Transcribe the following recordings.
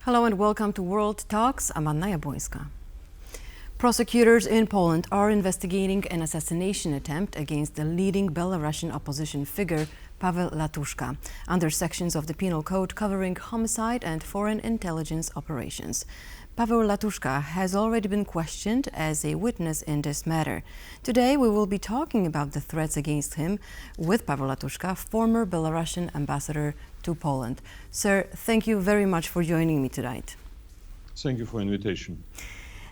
Hello and welcome to World Talks. I'm Anna Jabłońska. Prosecutors in Poland are investigating an assassination attempt against the leading Belarusian opposition figure, Pavel Latushka, under sections of the Penal Code covering homicide and foreign intelligence operations. Pavel Latushka has already been questioned as a witness in this matter. Today we will be talking about the threats against him with Pavel Latushka, former Belarusian ambassador to Poland. Sir, thank you very much for joining me tonight. Thank you for the invitation.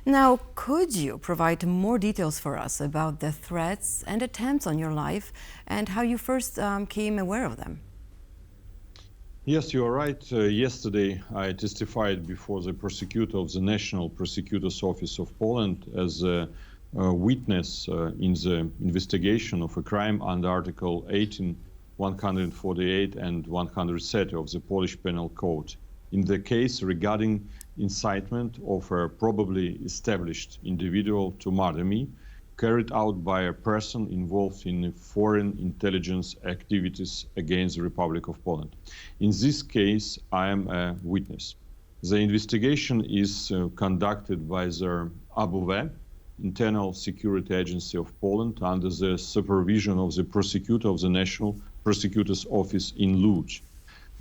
Now, could you provide more details for us about the threats and attempts on your life and how you first came aware of them? Yes, you are right. Yesterday, I testified before the prosecutor of the National Prosecutor's Office of Poland as a witness in the investigation of a crime under Article 18, 148 and 130 of the Polish Penal Code, in the case regarding incitement of a probably established individual to murder me, carried out by a person involved in foreign intelligence activities against the Republic of Poland. In this case, I am a witness. The investigation is conducted by the ABW, Internal Security Agency of Poland, under the supervision of the prosecutor of the National Prosecutor's Office in Lodz.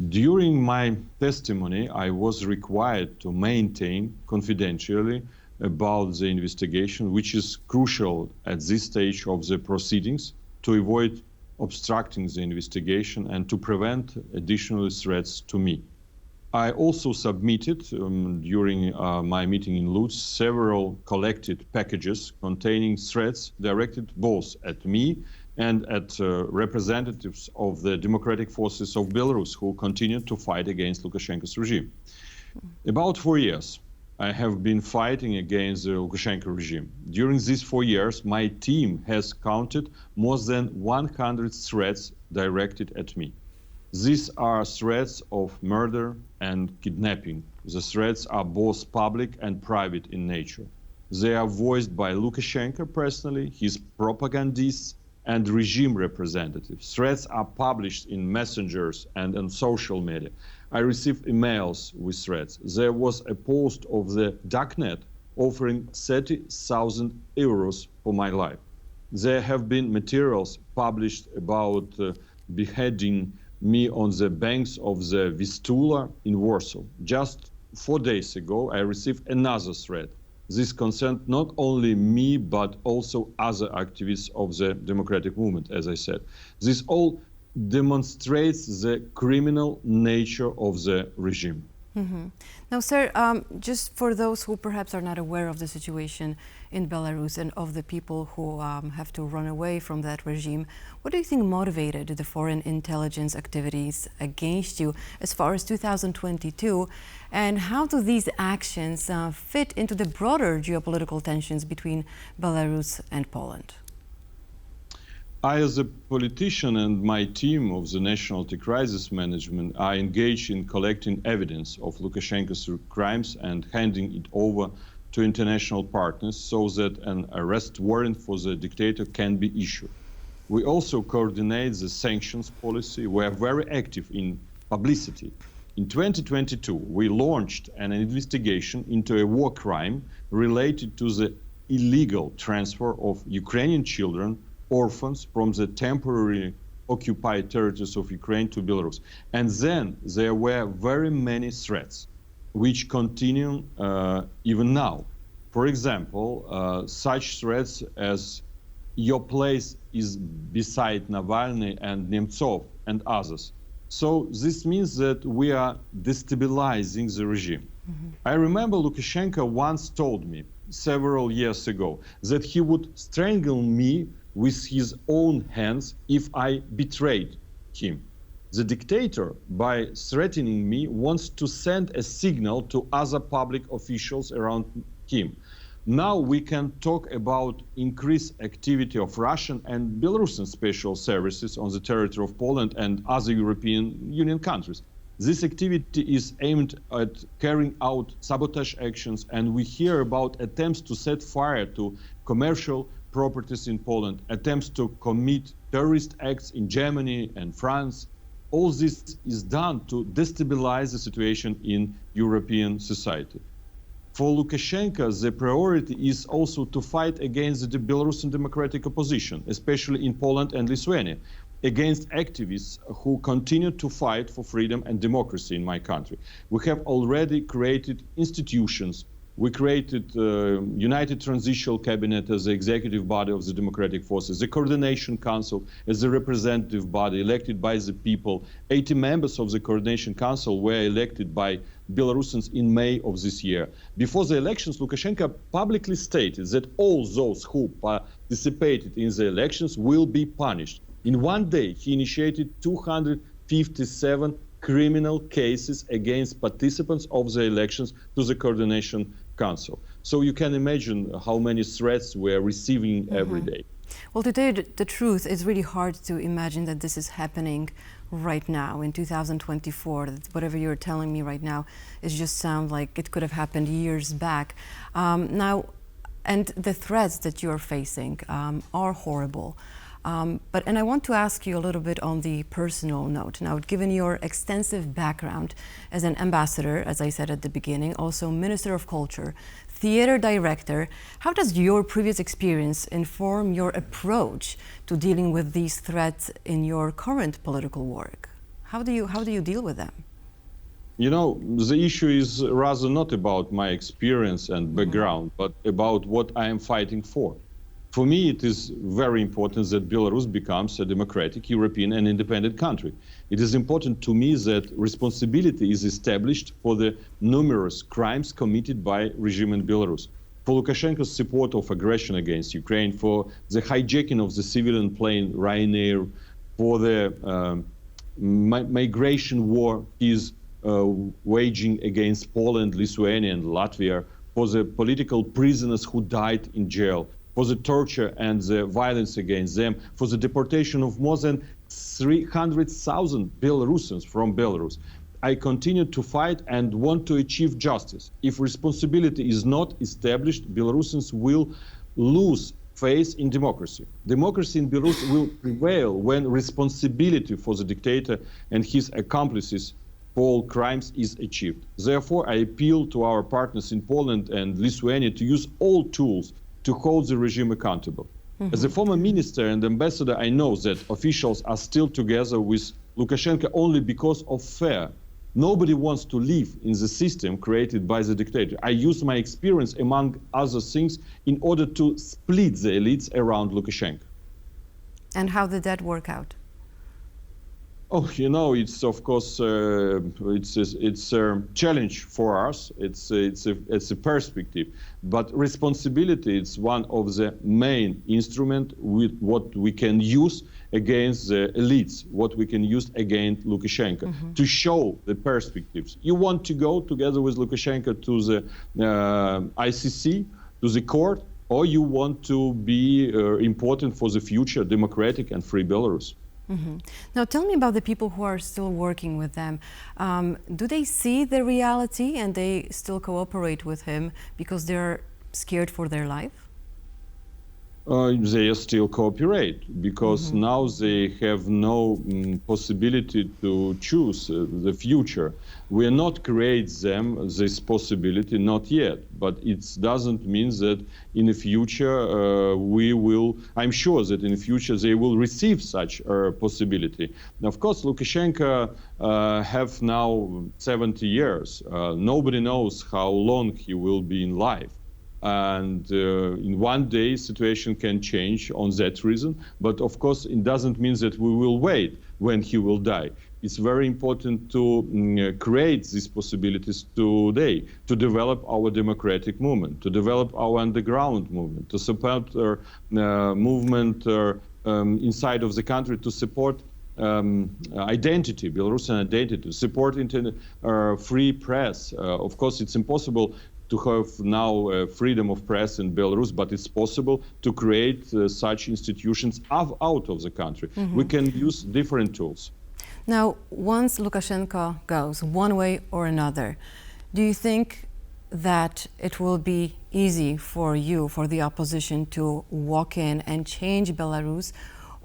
During my testimony, I was required to maintain confidentially about the investigation, which is crucial at this stage of the proceedings to avoid obstructing the investigation and to prevent additional threats to me. I also submitted during my meeting in Lodz several collected packages containing threats directed both at me and at representatives of the democratic forces of Belarus who continue to fight against Lukashenko's regime. About 4 years, I have been fighting against the Lukashenko regime. During these 4 years, my team has counted more than 100 threats directed at me. These are threats of murder and kidnapping. The threats are both public and private in nature. They are voiced by Lukashenko personally, his propagandists, and regime representatives. Threats are published in messengers and on social media. I received emails with threats. There was a post of the darknet offering 30,000 euros for my life. There have been materials published about beheading me on the banks of the Vistula in Warsaw. Just 4 days ago, I received another threat. This concerned not only me, but also other activists of the democratic movement, as I said. This all demonstrates the criminal nature of the regime. Mm-hmm. Now, sir, just for those who perhaps are not aware of the situation in Belarus and of the people who have to run away from that regime, what do you think motivated the foreign intelligence activities against you as far as 2022? And how do these actions fit into the broader geopolitical tensions between Belarus and Poland? I, as a politician, and my team of the National Anti-Crisis Management are engaged in collecting evidence of Lukashenko's crimes and handing it over to international partners so that an arrest warrant for the dictator can be issued. We also coordinate the sanctions policy. We are very active in publicity. In 2022, we launched an investigation into a war crime related to the illegal transfer of Ukrainian children, orphans, from the temporarily occupied territories of Ukraine to Belarus. And then there were very many threats, which continue even now. For example, such threats as your place is beside Navalny and Nemtsov and others. So this means that we are destabilizing the regime. Mm-hmm. I remember Lukashenko once told me several years ago that he would strangle me with his own hands if I betrayed him. The dictator, by threatening me, wants to send a signal to other public officials around him. Now we can talk about increased activity of Russian and Belarusian special services on the territory of Poland and other European Union countries. This activity is aimed at carrying out sabotage actions, and we hear about attempts to set fire to commercial properties in Poland, attempts to commit terrorist acts in Germany and France. All this is done to destabilize the situation in European society. For Lukashenko, the priority is also to fight against the Belarusian democratic opposition, especially in Poland and Lithuania, against activists who continue to fight for freedom and democracy in my country. We have already created institutions. We created United Transitional Cabinet as the executive body of the democratic forces, the Coordination Council as the representative body elected by the people. 80 members of the Coordination Council were elected by Belarusians in May of this year. Before the elections, Lukashenko publicly stated that all those who participated in the elections will be punished. In one day, he initiated 257 criminal cases against participants of the elections to the Coordination Council. So you can imagine how many threats we're receiving every day. Well, to tell you the truth, it's really hard to imagine that this is happening right now in 2024. Whatever you're telling me right now, it just sounds like it could have happened years back. Now, and the threats that you're facing are horrible. And I want to ask you a little bit on the personal note. Now, given your extensive background as an ambassador, as I said at the beginning, also Minister of Culture, theater director, how does your previous experience inform your approach to dealing with these threats in your current political work? How do you deal with them? You know, the issue is rather not about my experience and background, but about what I am fighting for. For me, it is very important that Belarus becomes a democratic, European and independent country. It is important to me that responsibility is established for the numerous crimes committed by regime in Belarus. For Lukashenko's support of aggression against Ukraine, for the hijacking of the civilian plane Ryanair, for the migration war he is waging against Poland, Lithuania and Latvia, for the political prisoners who died in jail, for the torture and the violence against them, for the deportation of more than 300,000 Belarusians from Belarus. I continue to fight and want to achieve justice. If responsibility is not established, Belarusians will lose faith in democracy. Democracy in Belarus will prevail when responsibility for the dictator and his accomplices for all crimes is achieved. Therefore, I appeal to our partners in Poland and Lithuania to use all tools to hold the regime accountable. As a former minister and ambassador, I know that officials are still together with Lukashenko only because of fear. Nobody wants to live in the system created by the dictator. I use my experience, among other things, in order to split the elites around Lukashenko. And how did that work out? Oh, you know, it's of course it's a challenge for us. It's a perspective, but responsibility is one of the main instruments with what we can use against the elites, what we can use against Lukashenko to show the perspectives. You want to go together with Lukashenko to the ICC, to the court, or you want to be important for the future democratic and free Belarus. Now tell me about the people who are still working with them. Do they see the reality and they still cooperate with him because they're scared for their life? They still cooperate because now they have no possibility to choose the future. We are not create them this possibility, not yet, but it doesn't mean that in the future we will, I'm sure that in the future they will receive such a possibility. Now, of course, Lukashenko have now 70 years. Nobody knows how long he will be in life. And in one day, situation can change on that reason. But of course, it doesn't mean that we will wait when he will die. It's very important to create these possibilities today, to develop our democratic movement, to develop our underground movement, to support our movement inside of the country, to support identity, Belarusian identity, to support free press. Of course, it's impossible to have now freedom of press in Belarus, but it's possible to create such institutions out of the country. We can use different tools. Now, once Lukashenko goes one way or another, do you think that it will be easy for you, for the opposition, to walk in and change Belarus?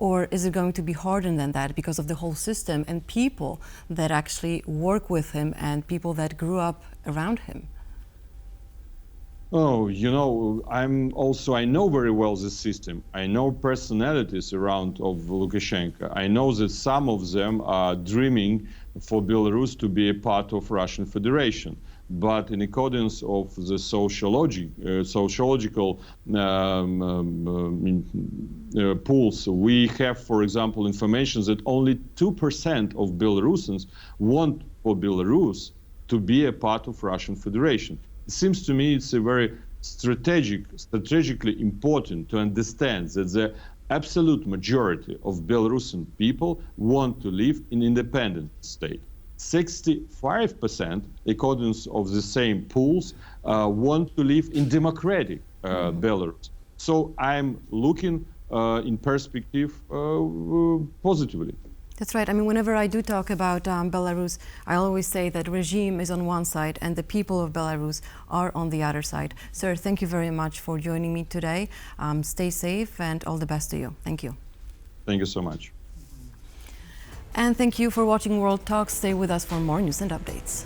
Or is it going to be harder than that because of the whole system and people that actually work with him and people that grew up around him? Oh, you know, I know very well the system. I know personalities around of Lukashenko. I know that some of them are dreaming for Belarus to be a part of Russian Federation. But in accordance of the sociological polls, we have, for example, information that only 2% of Belarusians want for Belarus to be a part of Russian Federation. It seems to me it's a very strategically important to understand that the absolute majority of Belarusian people want to live in independent state. 65%, according to the same polls, want to live in democratic Belarus. So I'm looking in perspective positively. That's right. I mean, whenever I do talk about Belarus, I always say that regime is on one side and the people of Belarus are on the other side. Sir, thank you very much for joining me today. Stay safe and all the best to you. Thank you. Thank you so much. And thank you for watching World Talks. Stay with us for more news and updates.